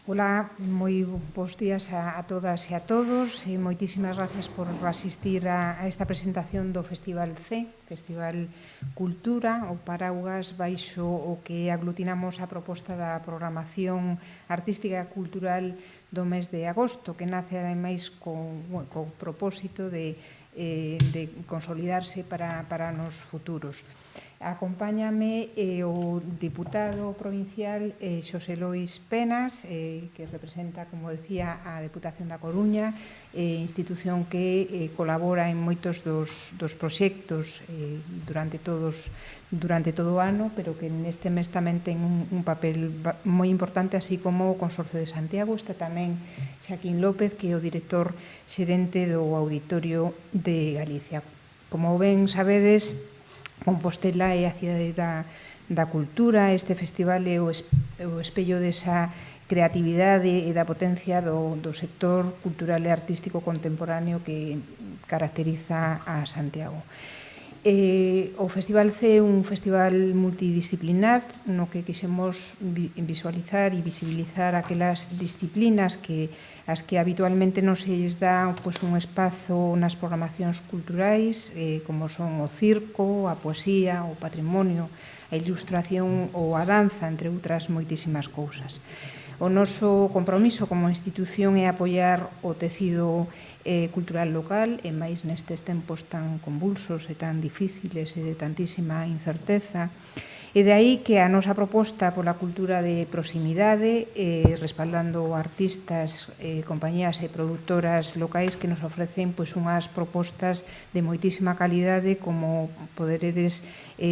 Ola, moi bons días a todas e a todos e moitísimas gracias por asistir a esta presentación do Festival C, Festival Cultura, o paraugas baixo o que aglutinamos a proposta da programación artística e cultural do mes de agosto, que nace ademais co propósito de consolidarse para nos futuros. Acompáñame o diputado provincial Xosé Lois Penas, que representa, como decía, a Deputación da Coruña, institución que colabora en moitos dos proxectos durante todo o ano, pero que neste mes tamén ten un papel moi importante, así como o Consorcio de Santiago. Está tamén Xaquín López, que é o director xerente do Auditorio de Galicia. Como ben sabedes, Compostela é a cidade da cultura. Este festival é o espello desa creatividade e da potencia do sector cultural e artístico contemporáneo que caracteriza a Santiago. O Festival C é un festival multidisciplinar no que quixemos visualizar e visibilizar aquelas disciplinas as que habitualmente non se lles dá un espazo nas programacións culturais, como son o circo, a poesía, o patrimonio, a ilustración ou a danza, entre outras moitísimas cousas. O noso compromiso como institución é apoiar o tecido cultural local, e máis nestes tempos tan convulsos e tan difíciles e de tantísima incerteza. E de aí que a nosa proposta pola cultura de proximidade, respaldando artistas, compañías e produtoras locais que nos ofrecen unhas propostas de moitísima calidade, como poderedes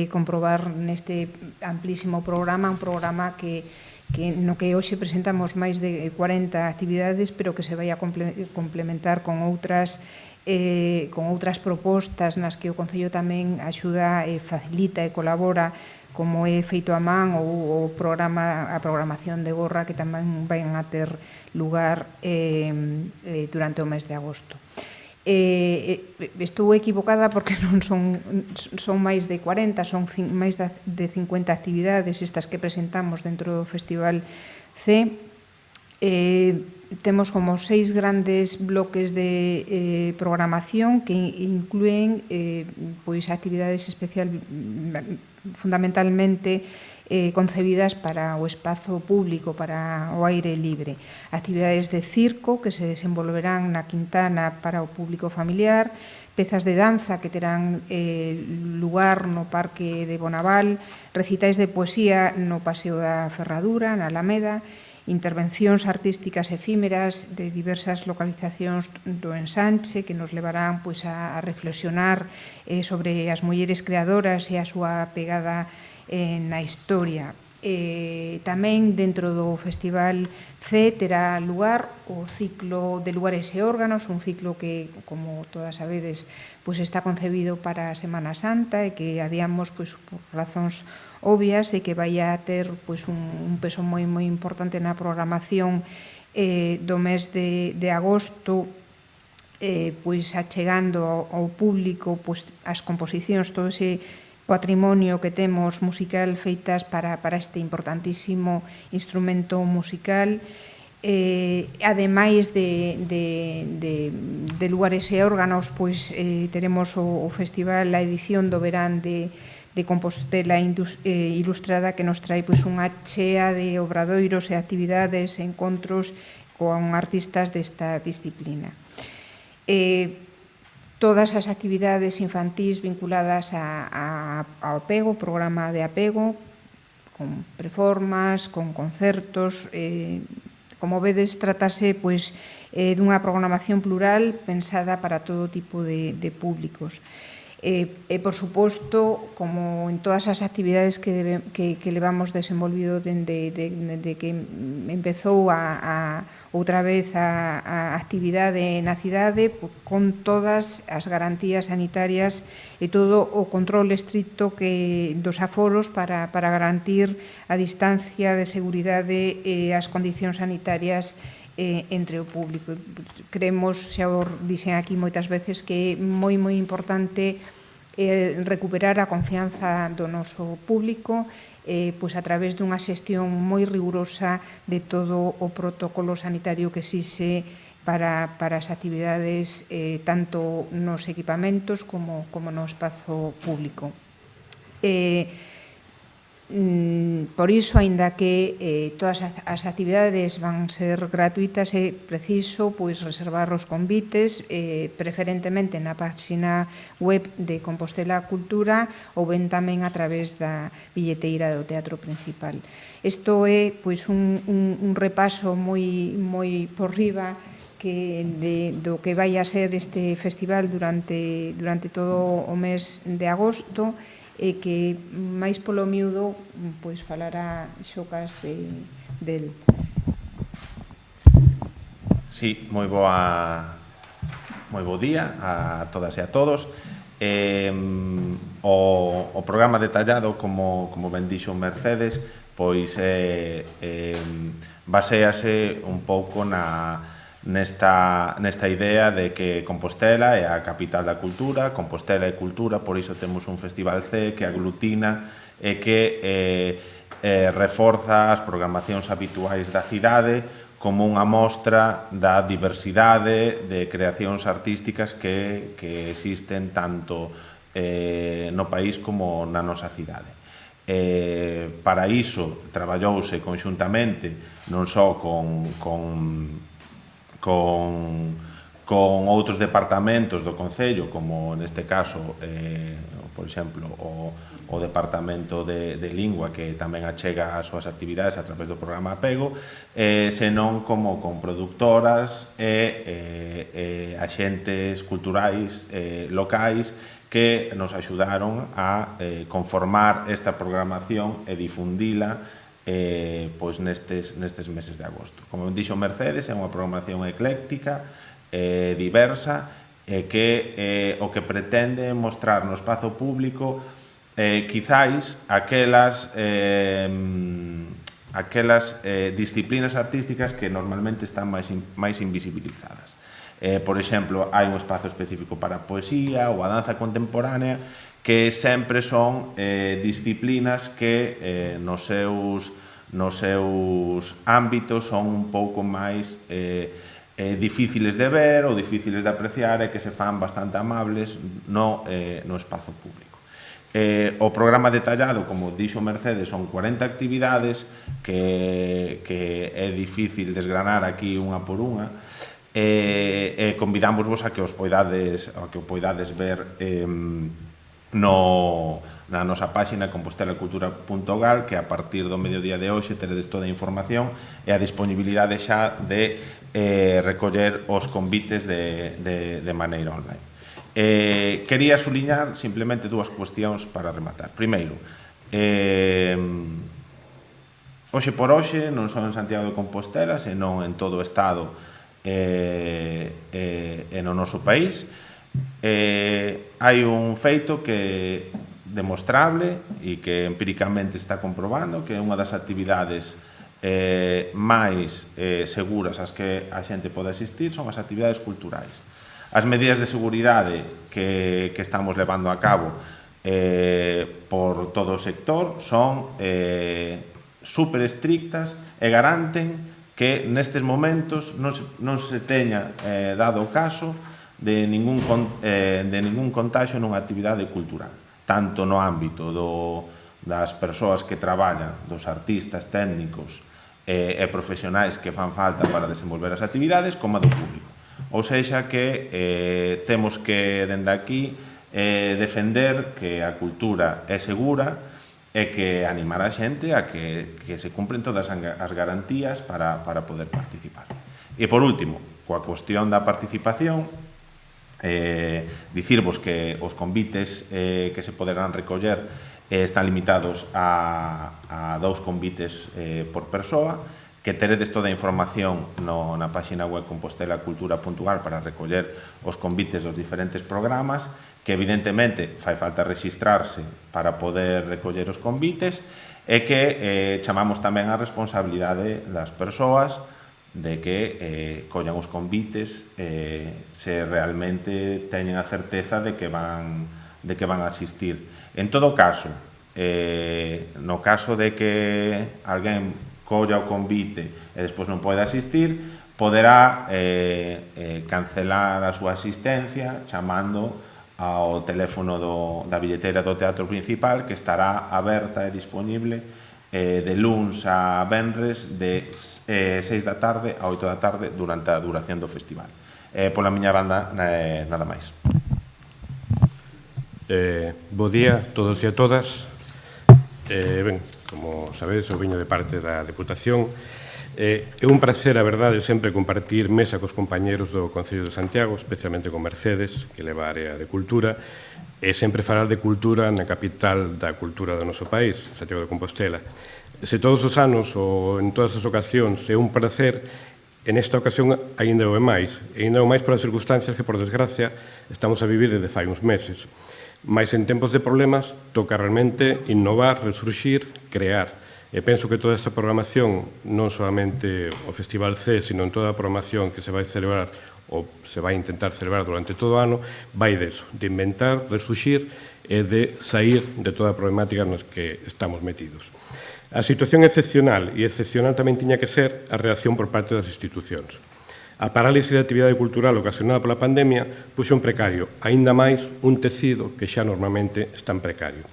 comprobar neste amplísimo programa, un programa no que hoxe presentamos máis de 40 actividades, pero que se vai a complementar con outras propostas nas que o Concello tamén axuda, facilita e colabora, como é feito a man ou a programación de Gorra, que tamén van a ter lugar durante o mes de agosto. Estou equivocada porque non son máis de 40, son máis de 50 actividades estas que presentamos dentro do Festival C. Temos como 6 grandes bloques de programación que inclúen actividades fundamentalmente concebidas para o espazo público, para o aire libre. Actividades de circo que se desenvolverán na Quintana para o público familiar, pezas de danza que terán lugar no Parque de Bonaval, recitais de poesía no Paseo da Ferradura, na Alameda, intervencións artísticas efímeras de diversas localizacións do ensanche que nos levarán a reflexionar sobre as mulleres creadoras e a súa pegada na historia. Tamén dentro do Festival C terá lugar o ciclo de lugares e órganos, un ciclo que, como todas sabedes, está concebido para a Semana Santa e que adiamos por razóns obvias, e que vai a ter un peso moi importante na programación do mes de agosto, achegando ao público as composicións, todo ese patrimonio que temos musical feitas para este importantísimo instrumento musical. Ademais de lugares e órganos, teremos o festival, a edición do verán de Compostela Ilustrada, que nos trae unha chea de obradoiros e actividades, encontros con artistas desta disciplina. Todas as actividades infantís vinculadas ao apego, programa de apego, con preformas, con concertos. Como vedes, tratase dunha programación plural pensada para todo tipo de públicos. E, por suposto, como en todas as actividades que levamos desenvolvido dende que empezou outra vez a actividade na cidade, con todas as garantías sanitarias e todo o control estricto dos aforos para garantir a distancia de seguridade e as condicións sanitarias entre o público. Creemos, xa o dixen aquí moitas veces, que é moi importante recuperar a confianza do noso público pois a través dunha xestión moi rigurosa de todo o protocolo sanitario que exixe para as actividades tanto nos equipamentos como no espazo público. Por iso, aínda que todas as actividades van ser gratuitas, é preciso reservar os convites, preferentemente na página web de Compostela Cultura ou ben tamén a través da billeteira do Teatro Principal. Isto é un repaso moi por riba do que vai a ser este festival durante todo o mes de agosto, e que máis polo miúdo falará Xocas del. Sí, moi bo día a todas e a todos. O programa detallado, como ben dixo Mercedes, baséase un pouco nesta idea de que Compostela é a capital da cultura, Compostela é cultura, por iso temos un Festival C que aglutina e que reforza as programacións habituais da cidade como unha mostra da diversidade de creacións artísticas que existen tanto no país como na nosa cidade. Para iso traballouse conxuntamente non só con outros departamentos do Concello, como neste caso, por exemplo, o Departamento de Lingua, que tamén achega as súas actividades a través do programa Apego, senón como con productoras e axentes culturais locais que nos axudaron a conformar esta programación e difundila nestes meses de agosto. Como dixo Mercedes, é unha programación ecléctica, diversa, que o que pretende mostrar no espazo público quizáis aquelas disciplinas artísticas que normalmente están máis invisibilizadas. Por exemplo, hai un espazo específico para a poesía ou a danza contemporánea, que sempre son disciplinas que nos seus ámbitos son un pouco máis difíciles de ver ou difíciles de apreciar e que se fan bastante amables no espazo público. O programa detallado, como dixo Mercedes, son 40 actividades que é difícil desgranar aquí unha por unha, e convidámosvos a que o poidades ver na nosa páxina compostelacultura.gal, que a partir do mediodía de hoxe teredes toda a información e a disponibilidade xa de recoller os convites de maneira online. Quería suliñar simplemente dúas cuestións para rematar. Primeiro, hoxe por hoxe, non só en Santiago de Compostela, senón en todo o Estado e no noso país, hai un feito que demostrable e que empíricamente está comprobando que é unha das actividades máis seguras ás que a xente pode asistir son as actividades culturais. As medidas de seguridade que estamos levando a cabo por todo o sector son super estrictas e garanten que nestes momentos non se teña dado o caso de ningún contaxio nunha actividade cultural, tanto no ámbito das persoas que traballan, dos artistas, técnicos e profesionais que fan falta para desenvolver as actividades, como a do público. Ou sexa que temos que, dende aquí, defender que a cultura é segura e que animar a xente a que se cumpren todas as garantías para poder participar. E, por último, coa cuestión da participación, dicirvos que os convites que se poderán recoller están limitados a 2 convites por persoa, que teredes toda a información na página web compostelacultura.gal para recoller os convites dos diferentes programas, que evidentemente fai falta rexistrarse para poder recoller os convites, e que chamamos tamén a responsabilidade das persoas de que collan os convites se realmente teñen a certeza de que van de que van a asistir. En todo caso, no caso de que alguén colla o convite e despois non pode asistir, poderá cancelar a súa asistencia chamando ao teléfono da billetera do Teatro Principal, que estará aberta e disponible de luns a venres de 6 da tarde a 8 da tarde durante a duración do festival. Pola miña banda, nada máis. Bo día a todos e a todas. Ben, como sabedes, eu viño de parte da Deputación. É un prazer, a verdade, sempre compartir mesa cos compañeros do Concello de Santiago, especialmente con Mercedes, que leva a área de cultura, e sempre falar de cultura na capital da cultura do noso país, Santiago de Compostela. Se todos os anos ou en todas as ocasións é un prazer, en esta ocasión ainda o é máis, e ainda o máis polas circunstancias que, por desgracia, estamos a vivir desde fai uns meses. Mais en tempos de problemas, toca realmente innovar, resurxir, crear. E penso que toda esta programación, non solamente o Festival C, sino en toda a programación que se vai celebrar ou se vai intentar celebrar durante todo o ano, vai deso, de inventar, resurxir e de sair de toda a problemática nos que estamos metidos. A situación excepcional, e excepcional tamén tiña que ser a reacción por parte das institucións. A parálise da actividade cultural ocasionada pola pandemia puxo en precario, aínda máis, un tecido que xa normalmente está en precario.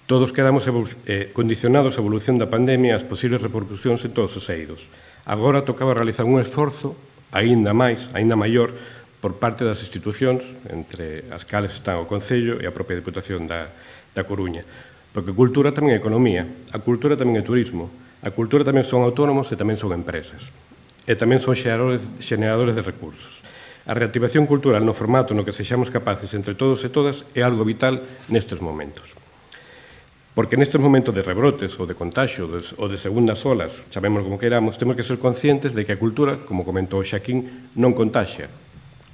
Todos quedamos condicionados á evolución da pandemia e ás posibles repercusións en todos os eidos. Agora tocaba realizar un esforzo aínda máis, aínda maior, por parte das institucións, entre as cales están o Concello e a propia Deputación da Coruña. Porque cultura tamén é economía, a cultura tamén é turismo, a cultura tamén son autónomos e tamén son empresas. E tamén son xeneradores de recursos. A reactivación cultural no formato no que sexamos capaces entre todos e todas é algo vital nestes momentos. Porque nestes momentos de rebrotes ou de contaxio ou de segundas olas, chamemos como queiramos, temos que ser conscientes de que a cultura, como comentou Xaquín, non contaxia.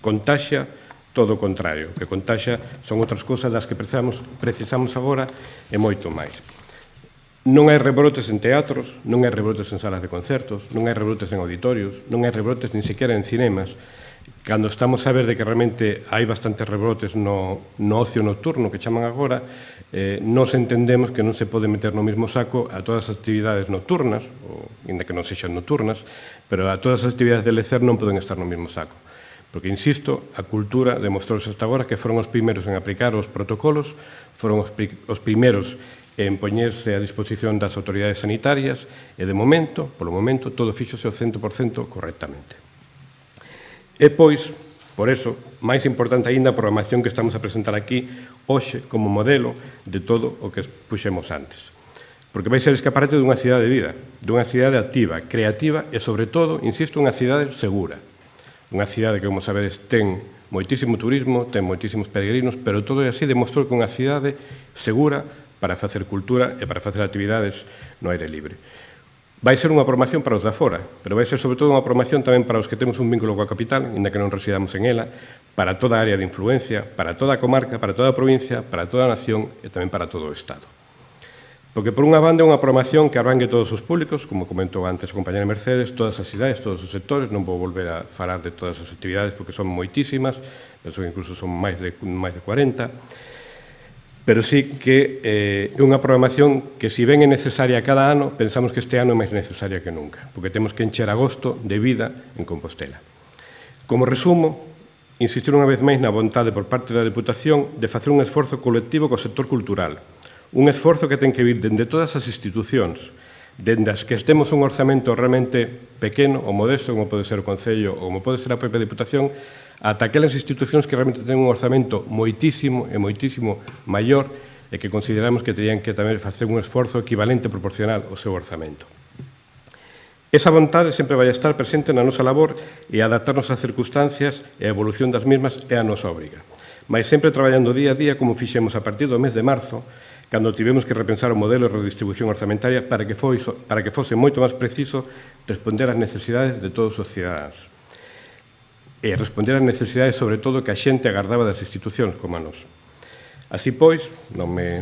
Contaxia todo o contrario. O que contaxia son outras cousas das que precisamos agora e moito máis. Non hai rebrotes en teatros, non hai rebrotes en salas de concertos, non hai rebrotes en auditorios, non hai rebrotes nin sequera en cinemas. Cando estamos a ver de que realmente hai bastantes rebrotes no ocio nocturno, que chaman agora, nos entendemos que non se pode meter no mesmo saco a todas as actividades nocturnas, ainda que non sexan nocturnas, pero a todas as actividades de lecer non poden estar no mesmo saco. Porque, insisto, a cultura demostrouse hasta agora que foron os primeiros en aplicar os protocolos, foron os primeiros en poñerse a disposición das autoridades sanitarias e, de momento, polo momento, todo fíxose ao 100% correctamente. E, pois, por eso, máis importante aínda a programación que estamos a presentar aquí hoxe como modelo de todo o que puxemos antes. Porque vai ser escaparate dunha cidade de vida, dunha cidade activa, creativa e, sobre todo, insisto, unha cidade segura. Unha cidade que, como sabedes, ten moitísimo turismo, ten moitísimos peregrinos, pero todo é así demostrou que unha cidade segura para facer cultura e para facer actividades no aire libre. Vai ser unha programación para os de fora, pero vai ser sobre todo unha programación tamén para os que temos un vínculo coa capital, ainda que non residamos en ela, para toda a área de influencia, para toda a comarca, para toda a provincia, para toda a nación e tamén para todo o Estado. Porque, por unha banda, é unha programación que arranque todos os públicos, como comentou antes a compañera Mercedes, todas as idades, todos os sectores, non vou volver a falar de todas as actividades porque son moitísimas, penso que incluso son máis de 40, pero sí que é unha programación que, se ben é necesaria cada ano, pensamos que este ano é máis necesaria que nunca, porque temos que encher agosto de vida en Compostela. Como resumo, insistir unha vez máis na vontade por parte da Deputación de facer un esforzo colectivo co sector cultural, un esforzo que ten que vir dende todas as institucións, dende as que temos un orzamento realmente pequeno ou modesto, como pode ser o Concello ou como pode ser a propia Deputación, ata aquelas institucións que realmente ten un orzamento moitísimo e moitísimo maior e que consideramos que terían que tamén facer un esforzo equivalente proporcional ao seu orzamento. Esa vontade sempre vai estar presente na nosa labor e adaptarnos ás circunstancias e a evolución das mesmas é a nosa obriga. Mas sempre traballando día a día como fixemos a partir do mes de marzo, cando tivemos que repensar o modelo de redistribución orzamentaria para que fose moito máis preciso responder ás necesidades de todos os cidadáns. E responder ás necesidades, sobre todo, que a xente agardaba das institucións como a nós. Así, pois, non me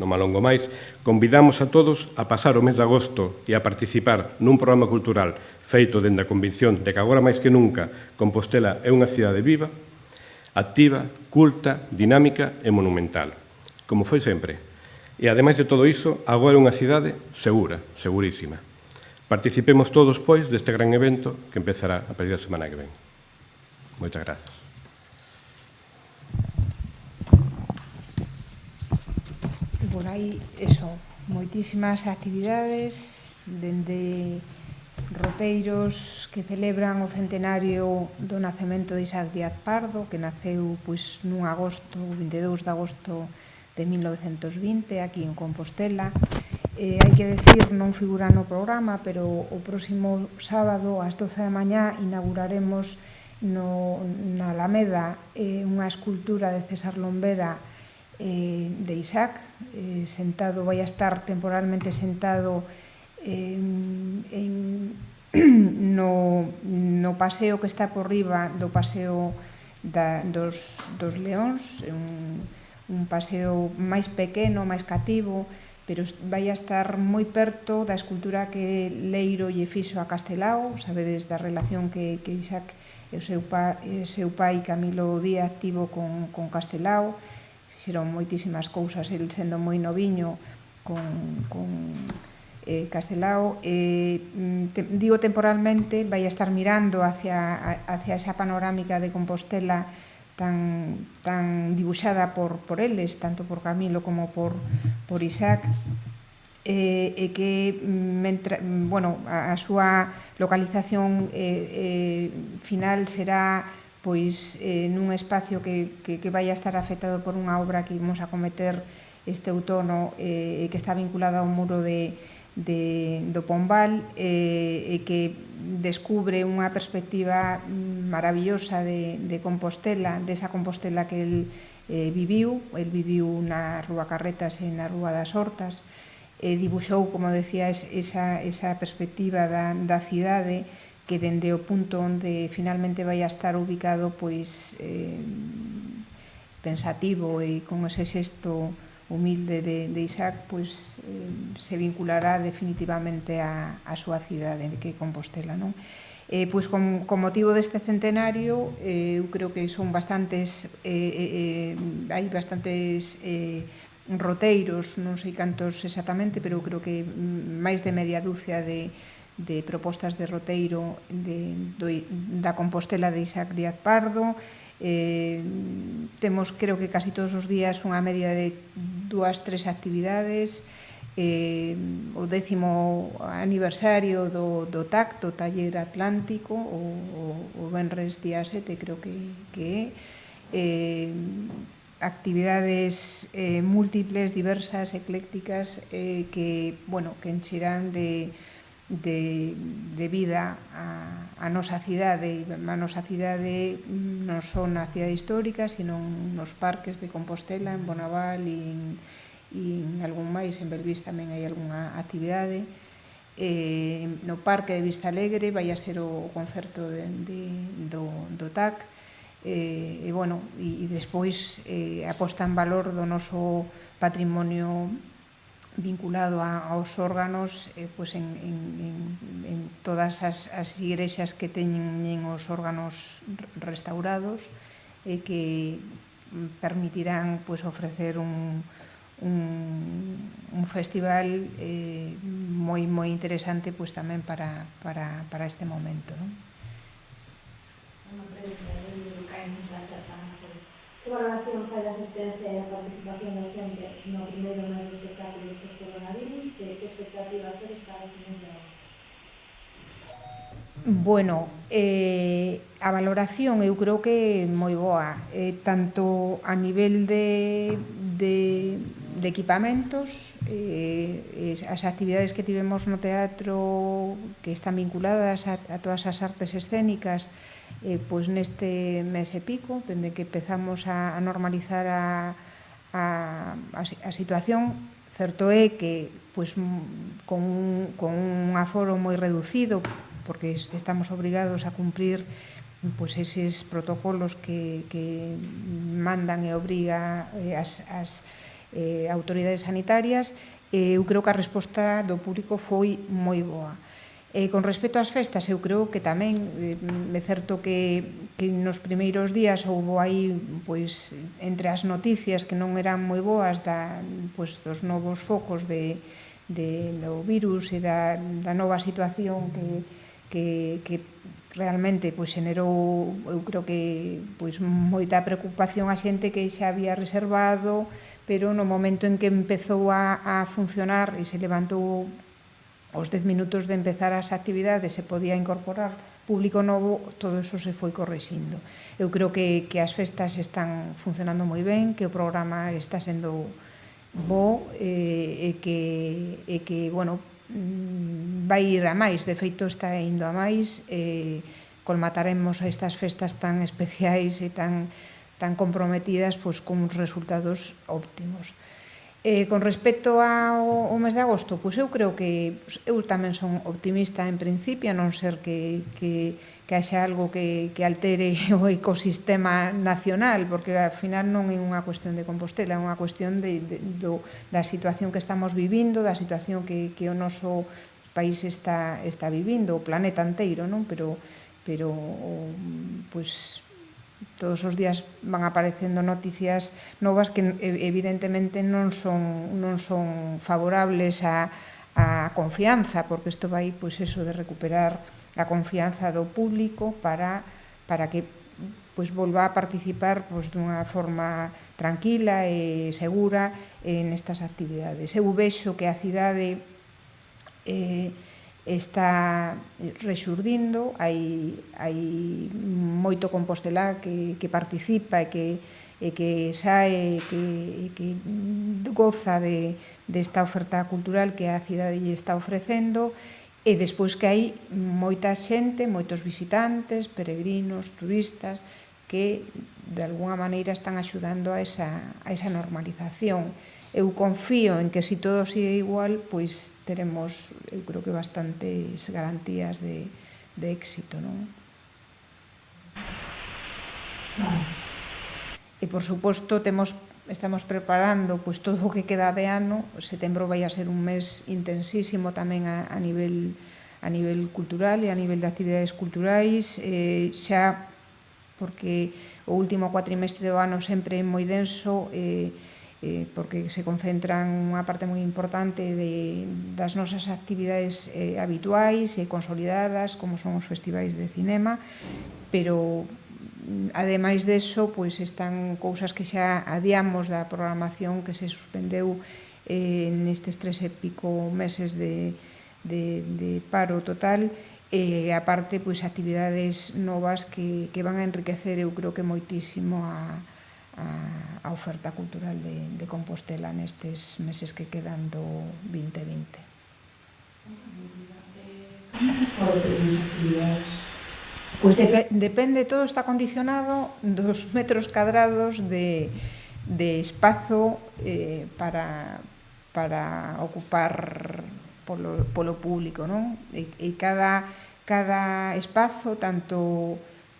alongo máis, convidamos a todos a pasar o mes de agosto e a participar nun programa cultural feito dende a convicción de que agora máis que nunca Compostela é unha cidade viva, activa, culta, dinámica e monumental, como foi sempre. E, ademais de todo iso, agora é unha cidade segura, segurísima. Participemos todos, pois, deste gran evento que empezará a partir da semana que ven. Moitas grazas. Bueno, hai eso, moitísimas actividades, dende roteiros que celebran o centenario do nacemento de Isaac Díaz Pardo, que naceu pois nun agosto, 22 de agosto de 1920, aquí en Compostela. Hai que decir, non figura no programa, pero o próximo sábado, ás 12 da mañá, inauguraremos na Alameda unha escultura de César Lombera de Isaac, sentado, vai a estar temporalmente sentado no paseo que está por riba do paseo dos Leóns, un paseo máis pequeno, máis cativo, pero vai a estar moi perto da escultura que Leiro lle fixo a Castelao. Sabedes da relación que Isaac e o seu pai Camilo Díaz tivo con Castelao. Fixeron moitísimas cousas, el sendo moi noviño con Castelao. Digo temporalmente, vai a estar mirando hacia esa panorámica de Compostela tan dibuixada por eles, tanto por Camilo como por Isaac, e que a súa localización final será pois nun espacio que vai a estar afectado por unha obra que imos a cometer este outono, que está vinculada ao muro do Pombal, e que descubre unha perspectiva maravillosa de Compostela, desa Compostela que el viviu. El viviu na Rúa Carretas e na Rúa das Hortas, dibuixou, como decía, esa perspectiva da cidade, que dende o punto onde finalmente vai a estar ubicado, pois pensativo e con ese xesto humilde de Isaac, pois se vinculará definitivamente a súa cidade, que é Compostela, non? Pois con motivo deste centenario, eu creo que son bastantes, hai bastantes roteiros, non sei cantos exactamente, pero creo que máis de media dúcia de propostas de roteiro da Compostela de Isaac Díaz Pardo. Temos, creo que casi todos os días, unha media de 2-3 actividades. O 10º aniversario do TAC, do Taller Atlántico, o venres día 7, creo que é. Actividades múltiples, diversas, eclécticas, que encherán de vida a nosa cidade. A nosa cidade non só na cidade histórica, sino nos parques de Compostela, en Bonaval e en algún máis, en Belvís tamén hai algunha actividade. No Parque de Vista Alegre vai a ser o concerto do TAC. E despois aposta en valor do noso patrimonio vinculado aos órganos, pois en todas as igrexas que teñen os órganos restaurados, e que permitirán pois ofrecer un festival moi interesante, pois tamén para este momento, non? Unha pregunta de Caín Placertantes. Que valoración fai da asistencia e a participación da xente no primeiro mes do espectáculo dos coronavirus? Que expectativas tedes para este mes de agosto? Bueno, a valoración eu creo que é moi boa, tanto a nivel de equipamentos, as actividades que tivemos no teatro que están vinculadas a todas as artes escénicas, pois neste mes e pico, dende que empezamos a normalizar a situación. Certo é que pois con un aforo moi reducido, porque estamos obrigados a cumprir pois eses protocolos que mandan e obriga as autoridades sanitarias. Eu creo que a resposta do público foi moi boa. Con respecto ás festas, eu creo que tamén é certo que nos primeiros días houve aí pois, entre as noticias que non eran moi boas dos novos focos do virus e da nova situación que realmente pois, generou, eu creo que pois, moita preocupación a xente que xa había reservado, pero no momento en que empezou a funcionar e se levantou os 10 minutos de empezar as actividades se podía incorporar público novo, todo eso se foi correxindo. Eu creo que as festas están funcionando moi ben, que o programa está sendo bo e que, bueno, vai ir a máis, de feito está indo a máis, colmataremos estas festas tan especiais e tan comprometidas pois, con uns resultados óptimos. Con respecto ao mes de agosto, pois eu creo que eu tamén son optimista en principio, a non ser que haxa algo que altere o ecosistema nacional, porque ao final non é unha cuestión de Compostela, é unha cuestión da situación que estamos vivindo, da situación que o noso país está vivindo, o planeta inteiro, non? Pero pois todos os días van aparecendo noticias novas que evidentemente non son favorables á confianza, porque isto vai pois eso de recuperar a confianza do público para que pois volva a participar pois dunha forma tranquila e segura nestas actividades. Eu vexo que a cidade está rexurdindo, hai moito compostelá que participa e que sae e que goza desta oferta cultural que a cidade lle está ofrecendo, e despois que hai moita xente, moitos visitantes, peregrinos, turistas, que de alguna maneira están axudando a esa normalización. Eu confío en que se todo sigue igual, pois teremos, eu creo que bastantes garantías de éxito, non? E, por suposto, estamos preparando pois todo o que queda de ano. Setembro vai a ser un mes intensísimo tamén a nivel cultural e a nivel de actividades culturais, xa porque o último cuatrimestre do ano sempre é moi denso, porque se concentran unha parte moi importante das nosas actividades habituais e consolidadas, como son os festivais de cinema, pero ademais deso, pois están cousas que xa adiamos da programación que se suspendeu nestes 3 e pico meses de paro total, e aparte pois actividades novas que van a enriquecer, eu creo que moitísimo a oferta cultural de Compostela nestes meses que quedan do 2020. Pois depende, todo está condicionado dos metros cadrados de espazo para ocupar polo público, non? E cada espazo, tanto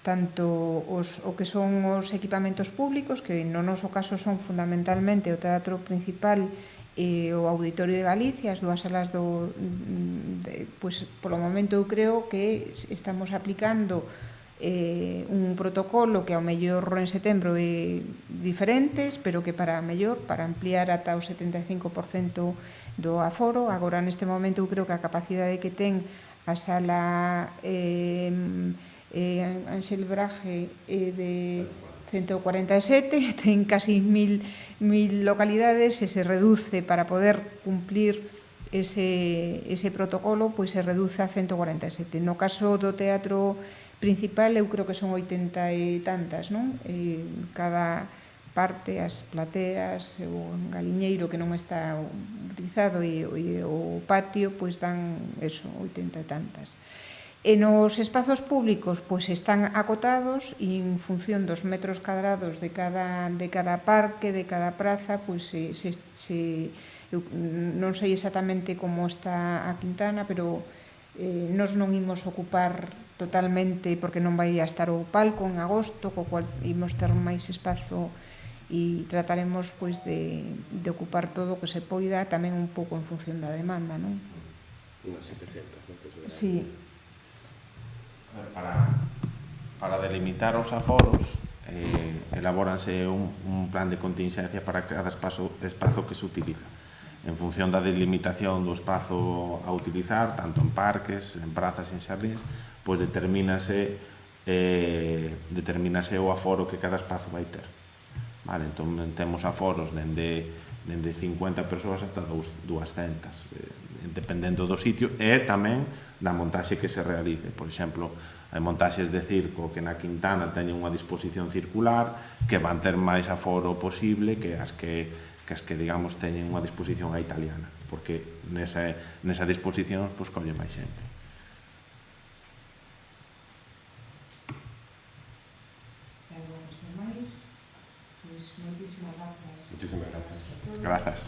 o que son os equipamentos públicos, que no noso caso son fundamentalmente o Teatro Principal e o Auditorio de Galicia, as dúas salas pois, polo momento eu creo que estamos aplicando un protocolo que ao mellor en setembro é diferentes, pero que para ampliar ata o 75% do aforo. Agora, neste momento, eu creo que a capacidade que ten a sala Ángel Braje de 147, ten casi 1000 localidades, e se reduce para poder cumplir ese protocolo, pois se reduce a 147. No caso do Teatro Principal, eu creo que son 80 e tantas, non? Cada parte, as plateas, o galiñeiro que non está utilizado e o patio, pois dan eso, 80 e tantas. E nos espazos públicos pois están acotados, e en función dos metros cadrados de cada parque, de cada praza, pois non sei exactamente como está a Quintana, pero nós non imos ocupar totalmente, porque non vai a estar o palco en agosto, co cual imos ter máis espazo e trataremos pois de ocupar todo o que se poida, tamén un pouco en función da demanda, non? Unas 700, non? Sí. Para delimitar os aforos, elabóranse un plan de contingencia para cada espazo que se utiliza. En función da delimitación do espazo a utilizar, tanto en parques, en prazas e en xardíns, pois determínase o aforo que cada espazo vai ter. Vale, entón temos aforos dende 50 persoas ata 200, dependendo do sitio e tamén da montaxe que se realice. Por exemplo, hai montaxes de circo que na Quintana teñen unha disposición circular que van ter máis aforo posible que as que digamos teñen unha disposición a italiana, porque nesa disposición pois colle máis xente. Algo máis? Pois moitísimas grazas. Muchísimas gracias. Grazas.